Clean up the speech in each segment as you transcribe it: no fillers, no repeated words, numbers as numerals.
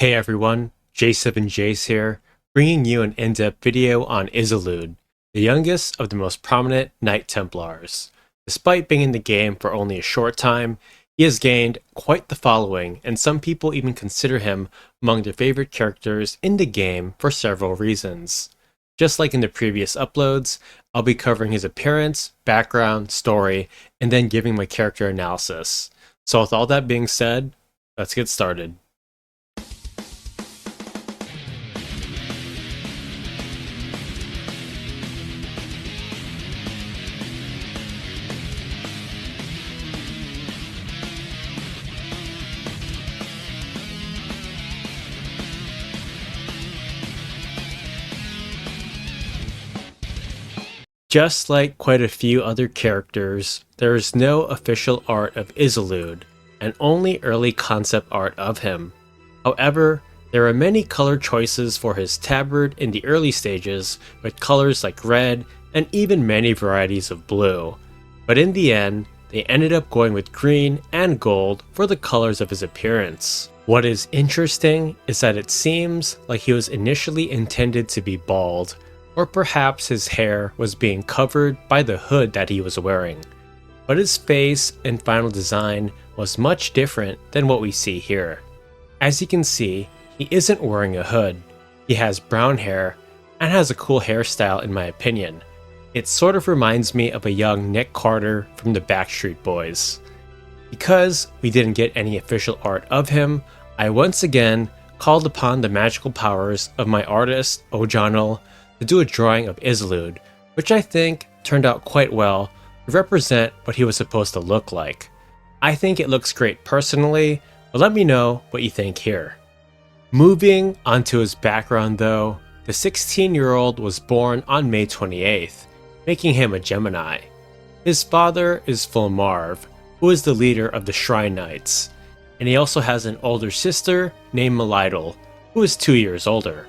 Hey everyone, J7Jace here, bringing you an in-depth video on Isilud, the youngest of the most prominent Knight Templars. Despite being in the game for only a short time, he has gained quite the following, and some people even consider him among their favorite characters in the game for several reasons. Just like in the previous uploads, I'll be covering his appearance, background, story, and then giving my character analysis. So with all that being said, let's get started. Just like quite a few other characters, there is no official art of Isilud, and only early concept art of him. However, there are many color choices for his tabard in the early stages, with colors like red and even many varieties of blue. But in the end, they ended up going with green and gold for the colors of his appearance. What is interesting is that it seems like he was initially intended to be bald, or perhaps his hair was being covered by the hood that he was wearing. But his face and final design was much different than what we see here. As you can see, he isn't wearing a hood. He has brown hair and has a cool hairstyle in my opinion. It sort of reminds me of a young Nick Carter from the Backstreet Boys. Because we didn't get any official art of him, I once again called upon the magical powers of my artist, Ojanel, to do a drawing of Isilud, which I think turned out quite well to represent what he was supposed to look like. I think it looks great personally, but let me know what you think here. Moving onto his background though, the 16-year-old was born on May 28th, making him a Gemini. His father is Fulmarv, who is the leader of the Shrine Knights, and he also has an older sister named Melidel, who is 2 years older.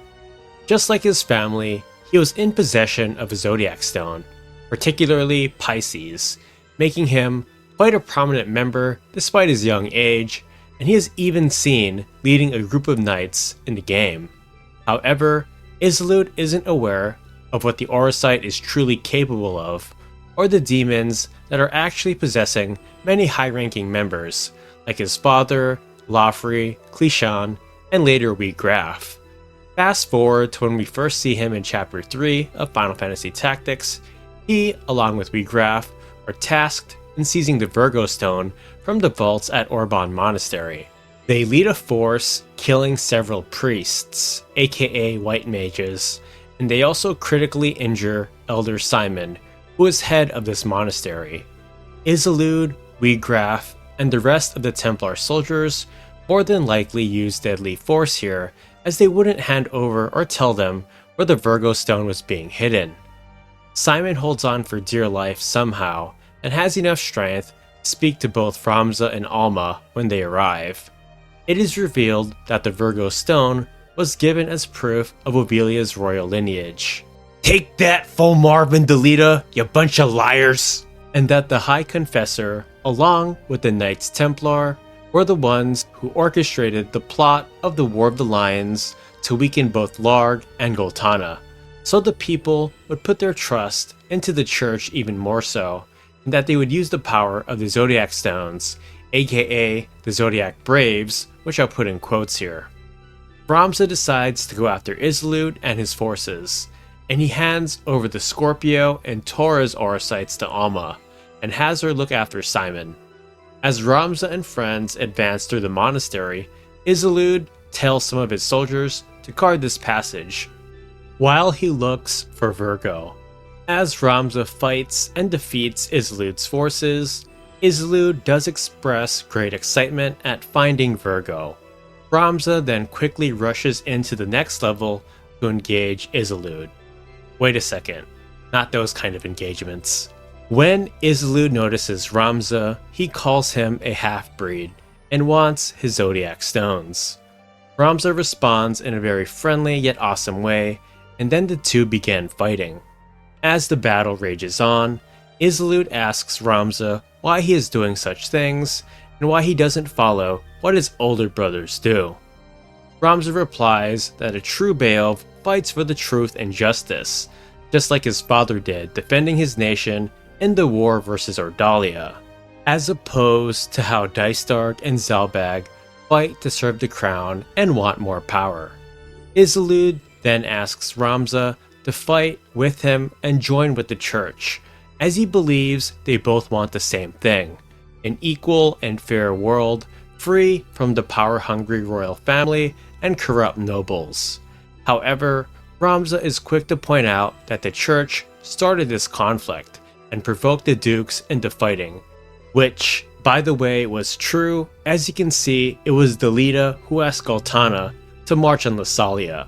Just like his family, he was in possession of a zodiac stone, particularly Pisces, making him quite a prominent member despite his young age, and he is even seen leading a group of knights in the game. However, Isilud isn't aware of what the Auracite is truly capable of, or the demons that are actually possessing many high-ranking members, like his father, Lofri, Clishan, and later Graf. Fast forward to when we first see him in Chapter 3 of Final Fantasy Tactics, he, along with Graf, are tasked in seizing the Virgo Stone from the vaults at Orban Monastery. They lead a force, killing several priests, aka white mages, and they also critically injure Elder Simon, who is head of this monastery. Isilud, Graf, and the rest of the Templar soldiers more than likely use deadly force here, as they wouldn't hand over or tell them where the Virgo Stone was being hidden. Simon holds on for dear life somehow, and has enough strength to speak to both Ramza and Alma when they arrive. It is revealed that the Virgo Stone was given as proof of Ovelia's royal lineage. Take that, Fulmarv and Delita, you bunch of liars! And that the High Confessor, along with the Knights Templar, were the ones who orchestrated the plot of the War of the Lions to weaken both Larg and Goltana, so the people would put their trust into the church even more so, and that they would use the power of the Zodiac Stones, aka the Zodiac Braves, which I'll put in quotes here. Ramza decides to go after Isilud and his forces, and he hands over the Scorpio and Taurus Auracites to Alma, and has her look after Simon. As Ramza and friends advance through the monastery, Isilud tells some of his soldiers to guard this passage, while he looks for Virgo. As Ramza fights and defeats Isilud's forces, Isilud does express great excitement at finding Virgo. Ramza then quickly rushes into the next level to engage Isilud. Wait a second, not those kind of engagements. When Isilud notices Ramza, he calls him a half-breed and wants his Zodiac Stones. Ramza responds in a very friendly yet awesome way, and then the two begin fighting. As the battle rages on, Isilud asks Ramza why he is doing such things, and why he doesn't follow what his older brothers do. Ramza replies that a true Beow fights for the truth and justice, just like his father did defending his nation in the war versus Ordalia, as opposed to how Dystark and Zalbag fight to serve the crown and want more power. Isilud then asks Ramza to fight with him and join with the church, as he believes they both want the same thing, an equal and fair world free from the power-hungry royal family and corrupt nobles. However, Ramza is quick to point out that the church started this conflict and provoked the dukes into fighting, which, by the way, was true. As you can see, it was Delita who asked Galtana to march on Lassalia.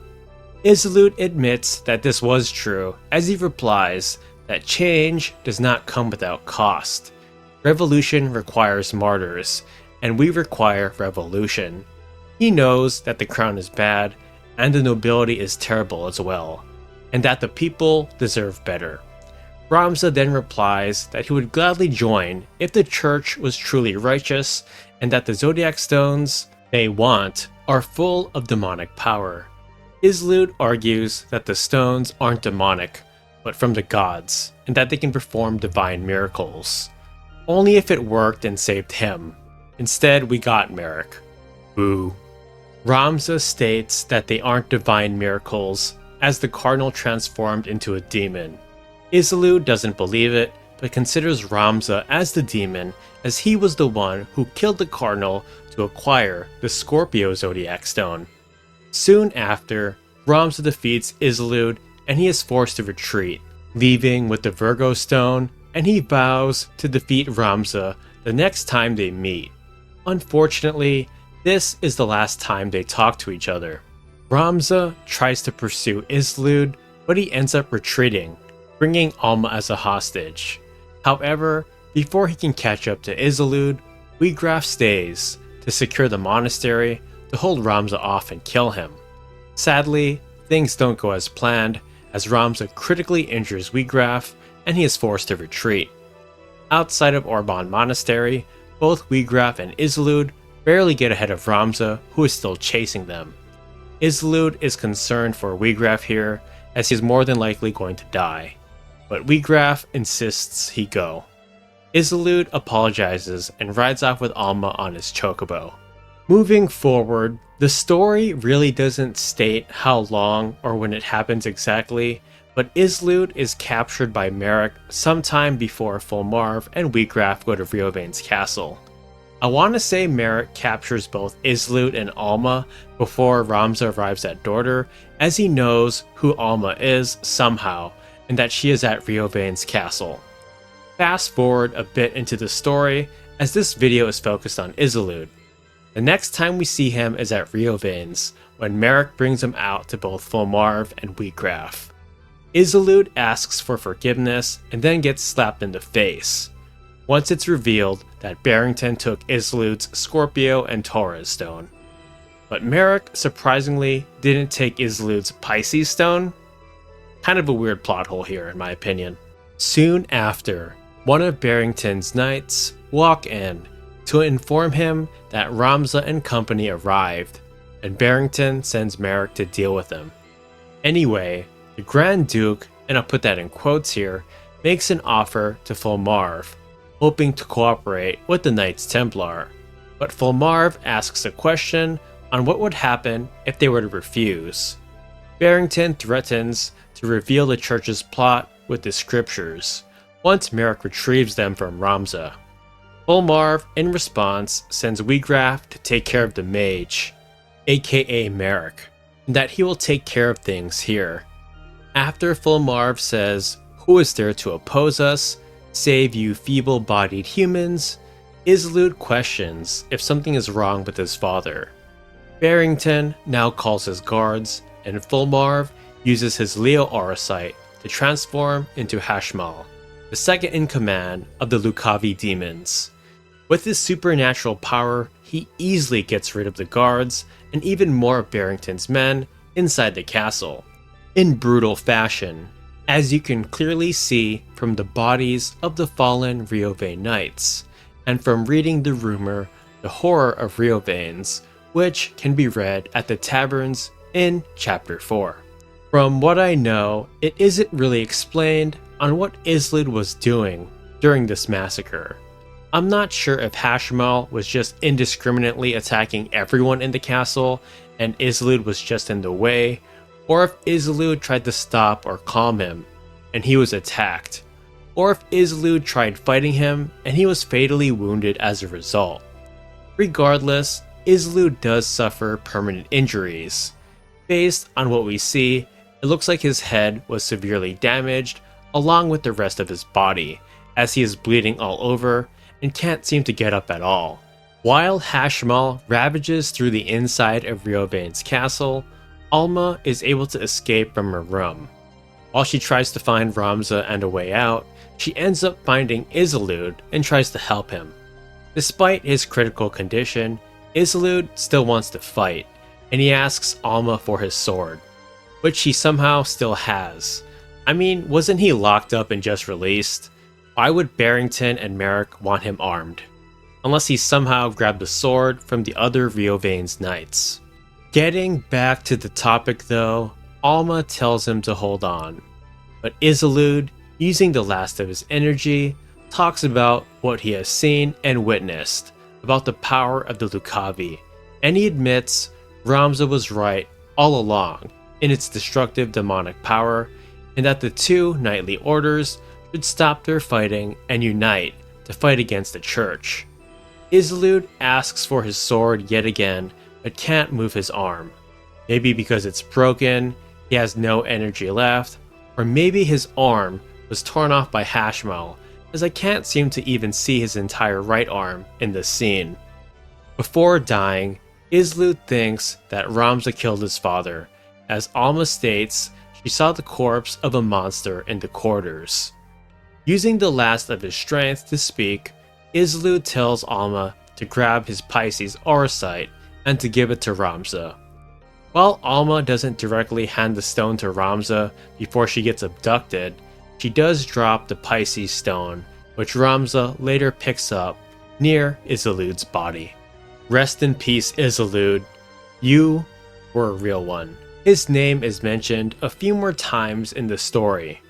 Isilud admits that this was true, as he replies that change does not come without cost. Revolution requires martyrs, and we require revolution. He knows that the crown is bad, and the nobility is terrible as well, and that the people deserve better. Ramza then replies that he would gladly join if the church was truly righteous, and that the zodiac stones they want are full of demonic power. Isilud argues that the stones aren't demonic, but from the gods, and that they can perform divine miracles. Only if it worked and saved him. Instead, we got Merrick. Boo. Ramza states that they aren't divine miracles, as the cardinal transformed into a demon. Isilud doesn't believe it, but considers Ramza as the demon, as he was the one who killed the cardinal to acquire the Scorpio Zodiac Stone. Soon after, Ramza defeats Isilud and he is forced to retreat, leaving with the Virgo Stone, and he vows to defeat Ramza the next time they meet. Unfortunately, this is the last time they talk to each other. Ramza tries to pursue Isilud, but he ends up retreating, bringing Alma as a hostage. However, before he can catch up to Isilud, Wiegraf stays to secure the monastery to hold Ramza off and kill him. Sadly, things don't go as planned, as Ramza critically injures Wiegraf and he is forced to retreat. Outside of Orban Monastery, both Wiegraf and Isilud barely get ahead of Ramza, who is still chasing them. Isilud is concerned for Wiegraf here, as he is more than likely going to die, but Wiegraf insists he go. Isilud apologizes and rides off with Alma on his chocobo. Moving forward, the story really doesn't state how long or when it happens exactly, but Isilud is captured by Merrick sometime before Fulmarv and Wiegraf go to Riovane's castle. I want to say Merrick captures both Isilud and Alma before Ramza arrives at Dorder, as he knows who Alma is somehow, and that she is at Riovane's castle. Fast forward a bit into the story, as this video is focused on Isilud. The next time we see him is at Riovane's, when Merrick brings him out to both Fulmarv and Wiegraf. Isilud asks for forgiveness and then gets slapped in the face, once it's revealed that Barrington took Isilud's Scorpio and Taurus stone. But Merrick, surprisingly, didn't take Isilud's Pisces stone. Kind of a weird plot hole here, in my opinion. Soon after, one of Barrington's knights walk in to inform him that Ramza and company arrived, and Barrington sends Merrick to deal with them. Anyway, the Grand Duke, and I'll put that in quotes here, makes an offer to Fulmarv, hoping to cooperate with the Knights Templar, but Fulmarv asks a question on what would happen if they were to refuse. Barrington threatens to reveal the church's plot with the scriptures, once Merrick retrieves them from Ramza. Fulmarv, in response, sends Wiegraf to take care of the mage, aka Merrick, and that he will take care of things here. After Fulmarv says, "Who is there to oppose us, save you feeble-bodied humans?" Isilud questions if something is wrong with his father. Barrington now calls his guards, and Fulmarv uses his Leo Auracite to transform into Hashmal, the second in command of the Lucavi demons. With his supernatural power, he easily gets rid of the guards and even more of Barrington's men inside the castle, in brutal fashion, as you can clearly see from the bodies of the fallen Riovane knights, and from reading the rumor, The Horror of Riovanes, which can be read at the taverns in Chapter 4. From what I know, it isn't really explained on what Isilud was doing during this massacre. I'm not sure if Hashmal was just indiscriminately attacking everyone in the castle and Isilud was just in the way, or if Isilud tried to stop or calm him and he was attacked, or if Isilud tried fighting him and he was fatally wounded as a result. Regardless, Isilud does suffer permanent injuries. Based on what we see, it looks like his head was severely damaged along with the rest of his body, as he is bleeding all over and can't seem to get up at all. While Hashmal ravages through the inside of Riovane's castle, Alma is able to escape from her room. While she tries to find Ramza and a way out, she ends up finding Isilud and tries to help him. Despite his critical condition, Isilud still wants to fight, and he asks Alma for his sword, which he somehow still has. I mean, wasn't he locked up and just released? Why would Barrington and Merrick want him armed? Unless he somehow grabbed the sword from the other Riovane's knights. Getting back to the topic though, Alma tells him to hold on. But Isilud, using the last of his energy, talks about what he has seen and witnessed, about the power of the Lucavi, and he admits Ramza was right all along in its destructive demonic power, and that the two knightly orders should stop their fighting and unite to fight against the church. Isilud asks for his sword yet again, but can't move his arm. Maybe because it's broken, he has no energy left, or maybe his arm was torn off by Hashmal, as I can't seem to even see his entire right arm in this scene. Before dying, Isilud thinks that Ramza killed his father, as Alma states she saw the corpse of a monster in the quarters. Using the last of his strength to speak, Isilud tells Alma to grab his Pisces aura sight and to give it to Ramza. While Alma doesn't directly hand the stone to Ramza before she gets abducted, she does drop the Pisces stone, which Ramza later picks up near Isilud's body. Rest in peace, Isilud. You were a real one. His name is mentioned a few more times in the story.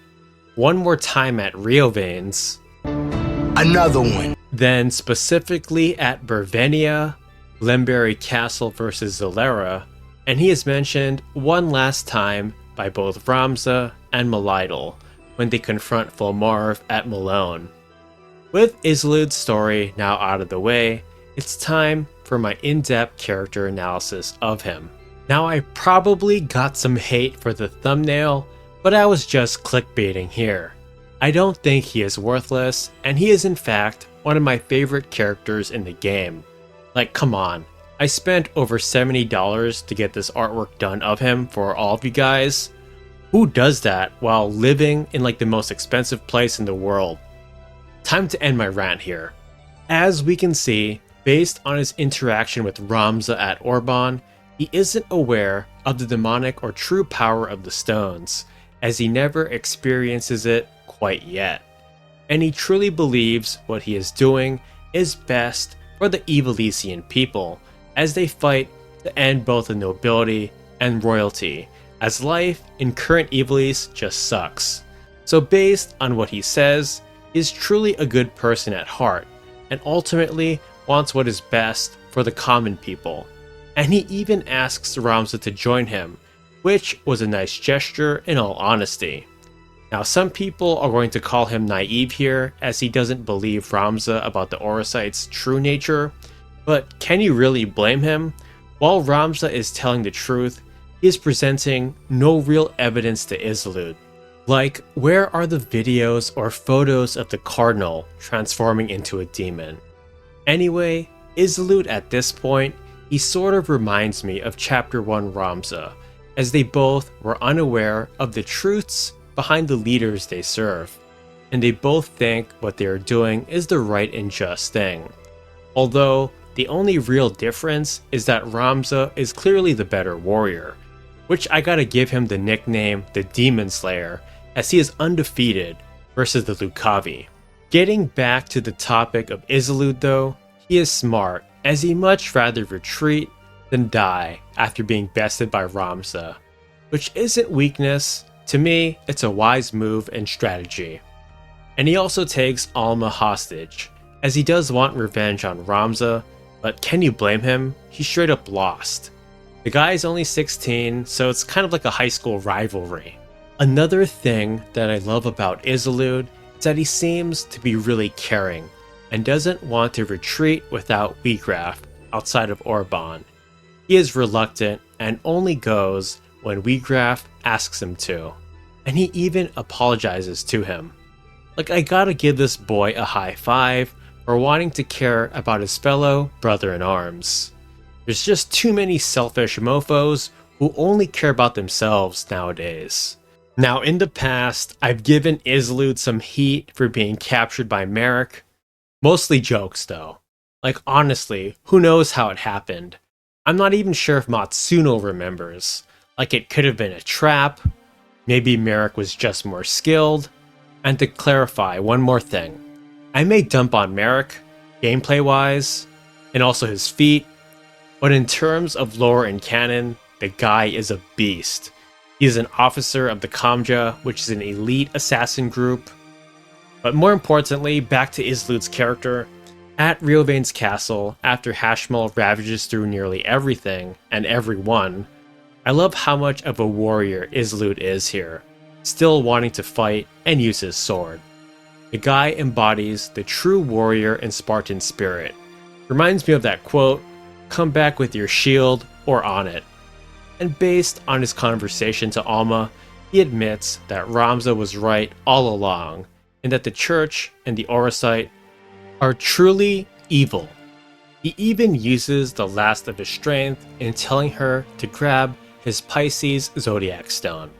One more time at Riovane's. Another one. Then specifically at Bervenia, Lemberry Castle versus Zolera, and he is mentioned one last time by both Ramza and Melidel when they confront Fulmarv at Malone. With Isilud's story now out of the way, it's time for my in-depth character analysis of him. Now I probably got some hate for the thumbnail, but I was just clickbaiting here. I don't think he is worthless, and he is in fact one of my favorite characters in the game. Like, come on, I spent over $70 to get this artwork done of him for all of you guys. Who does that while living in like the most expensive place in the world? Time to end my rant here. As we can see, based on his interaction with Ramza at Orban, he isn't aware of the demonic or true power of the stones, as he never experiences it quite yet. And he truly believes what he is doing is best for the Evilesian people, as they fight to end both the nobility and royalty, as life in current Evilese just sucks. So based on what he says, he is truly a good person at heart, and ultimately wants what is best for the common people. And he even asks Ramza to join him, which was a nice gesture in all honesty. Now some people are going to call him naive here, as he doesn't believe Ramza about the Orocyte's true nature, but can you really blame him? While Ramza is telling the truth, he is presenting no real evidence to Isilud. Like, where are the videos or photos of the Cardinal transforming into a demon? Anyway, Isilud at this point, he sort of reminds me of Chapter 1 Ramza, as they both were unaware of the truths behind the leaders they serve, and they both think what they are doing is the right and just thing. Although, the only real difference is that Ramza is clearly the better warrior, which I gotta give him the nickname the Demon Slayer, as he is undefeated versus the Lucavi. Getting back to the topic of Isilud though, he is smart, as he much rather retreat than die after being bested by Ramza, which isn't weakness. To me, it's a wise move and strategy. And he also takes Alma hostage, as he does want revenge on Ramza, but can you blame him? He straight up lost. The guy is only 16, so it's kind of like a high school rivalry. Another thing that I love about Isilud is that he seems to be really caring, and doesn't want to retreat without Wheatgraph outside of Orban. He is reluctant and only goes when Wheatgraph asks him to, and he even apologizes to him. Like, I gotta give this boy a high five for wanting to care about his fellow brother-in-arms. There's just too many selfish mofos who only care about themselves nowadays. Now, in the past, I've given Isilud some heat for being captured by Merrick. Mostly jokes, though. Like, honestly, who knows how it happened? I'm not even sure if Matsuno remembers. Like, it could have been a trap. Maybe Merrick was just more skilled. And to clarify one more thing, I may dump on Merrick, gameplay-wise, and also his feat, but in terms of lore and canon, the guy is a beast. He is an officer of the Kamja, which is an elite assassin group. But more importantly, back to Isilud's character. At Riovane's castle, after Hashmal ravages through nearly everything and everyone, I love how much of a warrior Isilud is here, still wanting to fight and use his sword. The guy embodies the true warrior and Spartan spirit. Reminds me of that quote, "Come back with your shield or on it." And based on his conversation to Alma, he admits that Ramza was right all along, and that the church and the Orosite are truly evil. He even uses the last of his strength in telling her to grab his Pisces zodiac stone.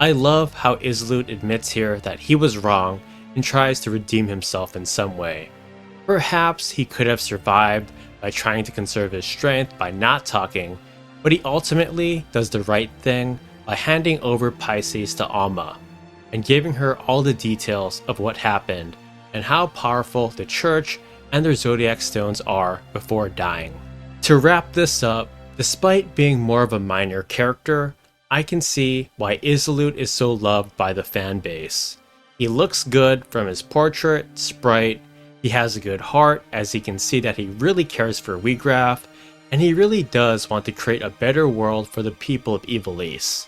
I love how Isilud admits here that he was wrong and tries to redeem himself in some way. Perhaps he could have survived by trying to conserve his strength by not talking, but he ultimately does the right thing by handing over Pisces to Alma and giving her all the details of what happened and how powerful the church and their zodiac stones are before dying. To wrap this up, despite being more of a minor character, I can see why Isilud is so loved by the fan base. He looks good from his portrait, sprite, he has a good heart as he can see that he really cares for Wheatgraph, and he really does want to create a better world for the people of Ivalice.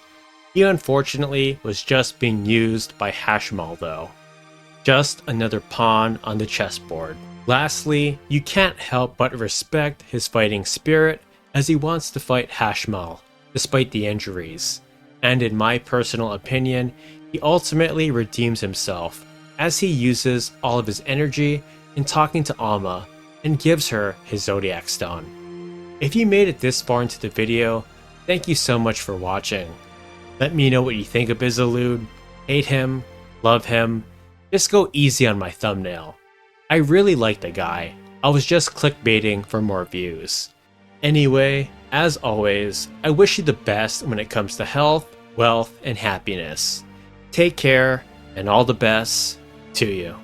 He unfortunately was just being used by Hashmal though. Just another pawn on the chessboard. Lastly, you can't help but respect his fighting spirit as he wants to fight Hashmal, despite the injuries. And in my personal opinion, he ultimately redeems himself as he uses all of his energy in talking to Alma and gives her his zodiac stone. If you made it this far into the video, thank you so much for watching. Let me know what you think of Isilud, hate him, love him, just go easy on my thumbnail. I really like the guy, I was just clickbaiting for more views. Anyway, as always, I wish you the best when it comes to health, wealth, and happiness. Take care, and all the best to you.